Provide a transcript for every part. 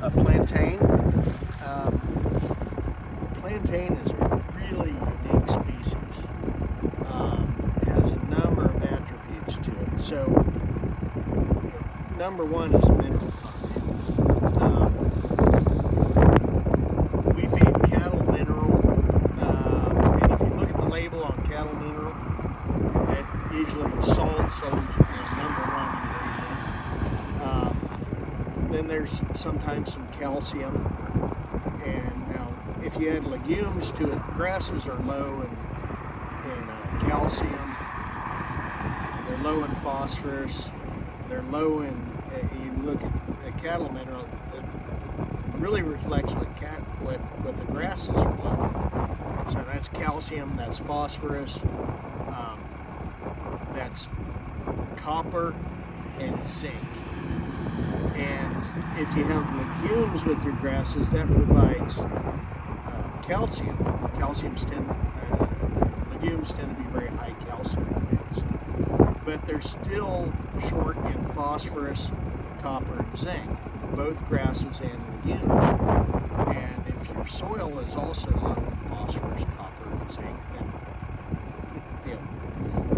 a plantain. Plantain is a really unique species. It has a number of attributes to it. So, number one is mineral content. We feed cattle mineral, and if you look at the label on cattle mineral, it usually salt, so number one ingredient. Then there's sometimes some calcium, and now if you add legumes to it, grasses are low in calcium, they're low in phosphorus, they're low in, you look at the cattle mineral, it really reflects what the grasses are low. So that's calcium, that's phosphorus, that's copper and zinc. And if you have legumes with your grasses, that provides calcium. Legumes tend to be very high calcium things, but they're still short in phosphorus, copper, and zinc, both grasses and legumes. And if your soil is also low in phosphorus, copper, and zinc, then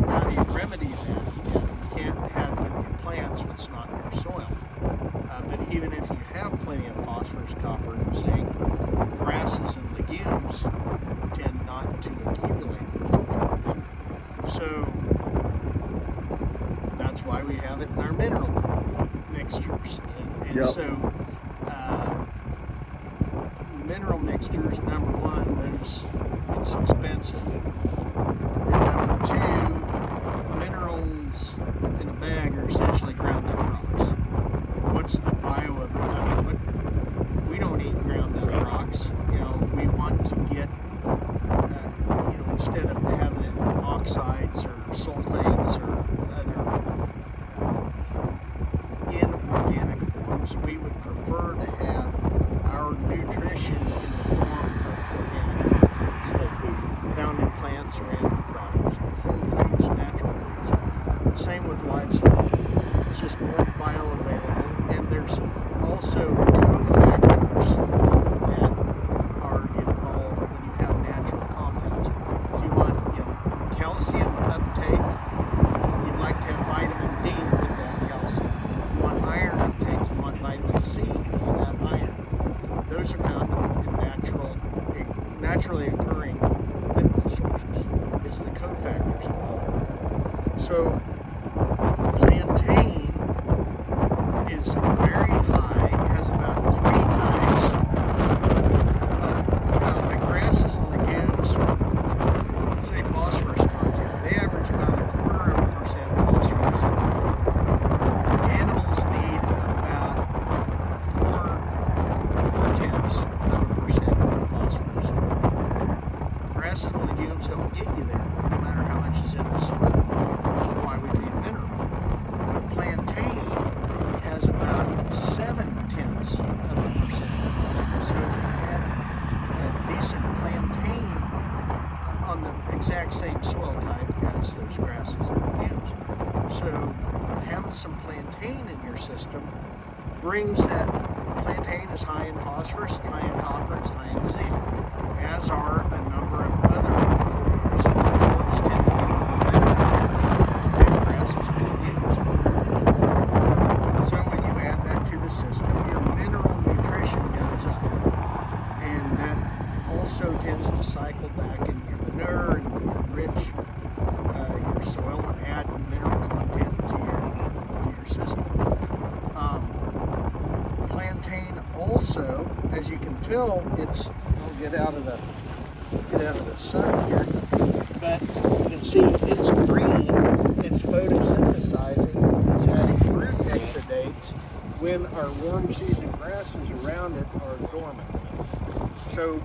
how do you remedy that? You can't have it in your plants if it's not in your soil. But even if you have plenty of phosphorus, copper, and zinc, grasses and legumes tend not to accumulate. So that's why we have it in our mineral mixtures. And Yep. so mineral mixtures, number one, it's expensive. And number two, minerals in a bag are essentially ground up rocks. What's the bio of it? We don't eat ground up rocks. We want to get, instead of having it in oxides or sulfates or other inorganic forms, we would prefer to have our nutrition in the form of organic foods found in plants or animal products, whole foods, natural foods. Same with livestock. It's just more bioavailable, and there's also cofactors that are involved when you have natural compounds. If you want, calcium uptake, you'd like to have vitamin D with that calcium. You want iron uptake, you want vitamin C with that iron. Those are found in naturally occurring mineral sources. It's the cofactors involved. So plantain is very high, has about 3 times, like grasses and legumes, say phosphorus content. They average about 0.25% phosphorus. Animals need about 0.4% phosphorus. Grasses and legumes don't get you there, no matter how much is in the soil, which is why we feed mineral. But plantain has about 0.7%. So if you had a decent plantain on the exact same soil type as those grasses and legumes, so having some plantain in your system brings that. Plantain is high in phosphorus, high in copper, it's high in zinc, as are a number of other forms. Those tend to be better grasses and legumes. So when you add that to the system, your mineral nutrition goes up. And that also tends to cycle back in your manure and enrich your soil and add mineral content to your system. Plantain also, as you can tell, I'll get out of the sun here, but you can see it's green, it's photosynthesizing, it's having root exudates when our worm seeds and grasses around it are dormant. So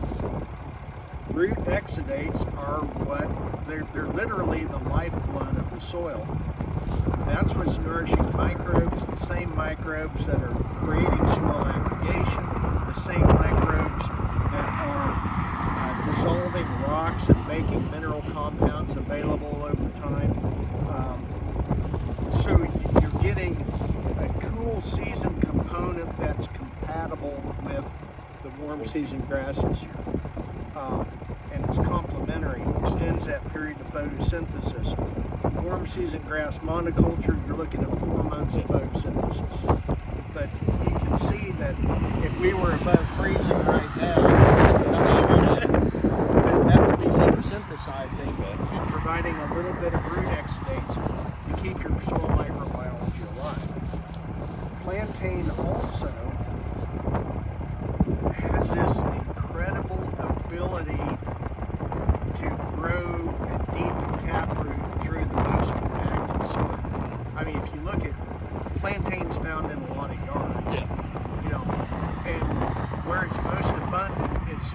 root exudates are they're literally the lifeblood of the soil. That's what's nourishing microbes, the same microbes that are creating soil aggregation, the same microbes that are dissolving rocks and making mineral compounds available over time. So you're getting a cool season component that's compatible compatible with the warm season grasses here. And it's complementary, extends that period of photosynthesis. Warm season grass monoculture, you're looking at 4 months of photosynthesis. But you can see that if we were above freezing right now, that would be photosynthesizing and providing a little bit of root exudates to keep your soil microbiology alive. Plantain also has this incredible ability to grow a deep taproot through the most compacted soil. I mean, if you look at plantains found in a lot of yards, you know, and where it's most abundant is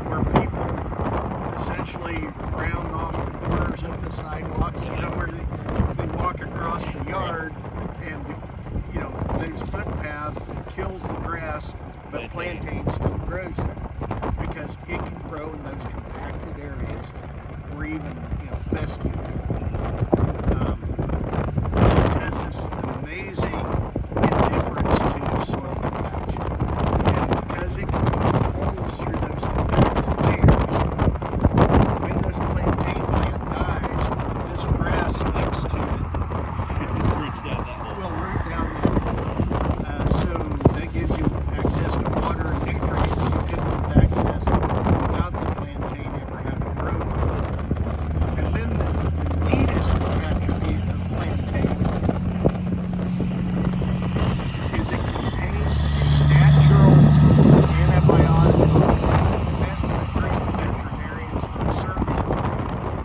where people essentially round off the corners of the sidewalks, you know, where they walk across the yard and, you know, those footpaths that kills the grass, but plantain still grows there because it can grow in those compacted areas or even, you know, fescue. Just has this amazing indifference to soil compaction. And because it can poke holes through those compacted layers, when this plantain plant dies, this grass next to it will root down that hole. So that gives you access to water and nutrients you couldn't have access without the plantain ever having grown. And then the neatest attribute of plantain is it contains a natural antibiotic. Met with great veterinarians from Serbia,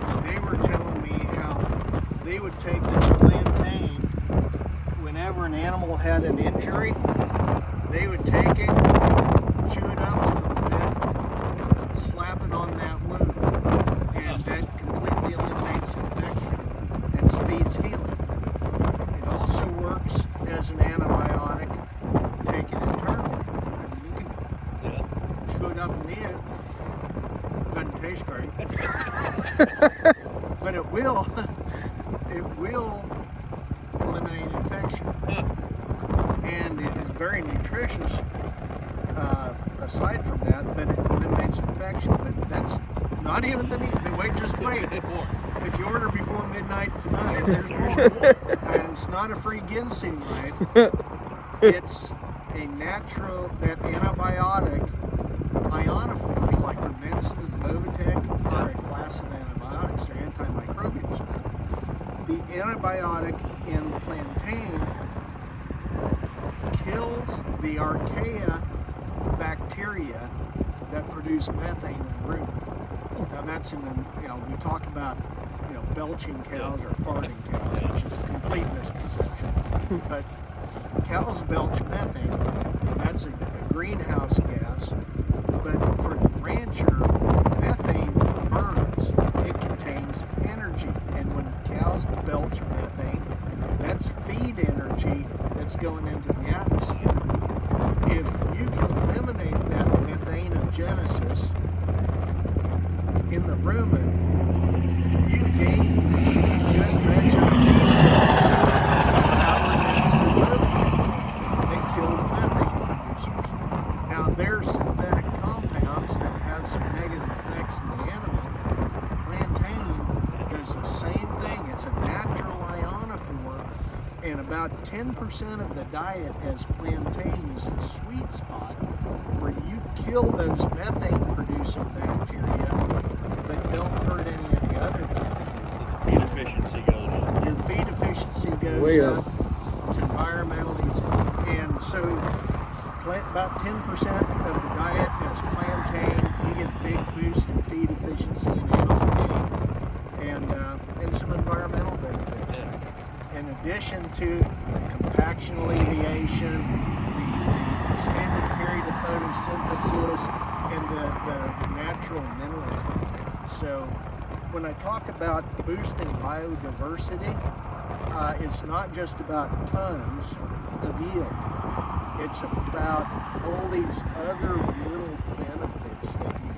and they were telling me how they would take this plantain whenever an animal had an injury. They would take it, chew it up a little bit, slap it on that wound, and that completely eliminates infection and speeds healing. It also works as an antibiotic taken internally. You can chew it up and eat it. Doesn't taste great. But it will eliminate infection. And it is very nutritious aside from that, but it eliminates infection. But that's not even the wait, just wait. If you order before midnight tonight, there's more. And it's not a free ginseng knife. It's a natural, that antibiotic ionophores like Rumensin and Movitec are a class of antibiotics. They're antimicrobials. The antibiotic in plantain kills the archaea bacteria that produce methane in the root. Now that's in the, you know, we talk about, you know, belching cows or farting cows, which is a complete misconception. But cows belch methane, and that's a greenhouse gas. But for the rancher, methane burns. It contains energy, and when cows belch methane, that's feed energy that's going into the atmosphere. If you can eliminate that methanogenesis in the rumen, you gain good measure of feed. That's how rumens do Movitec. They kill the methane producers. Now there's synthetic compounds that have some negative effects in the animal. Plantain does the same thing. It's a natural ionophore, and about 10% of the diet as plantain is the sweet spot where you kill those methane producing bacteria but don't hurt any of the other bacteria. Feed efficiency goes up. Your feed efficiency goes Way up. up. It's environmentally, and so about 10% of the diet is plantain. You get a big boost in feed efficiency and animal gain, and some environmental benefits. In addition to compaction alleviation, the extended period of photosynthesis, and the natural mineral content. So when I talk about boosting biodiversity, it's not just about tons of yield. It's about all these other little benefits that you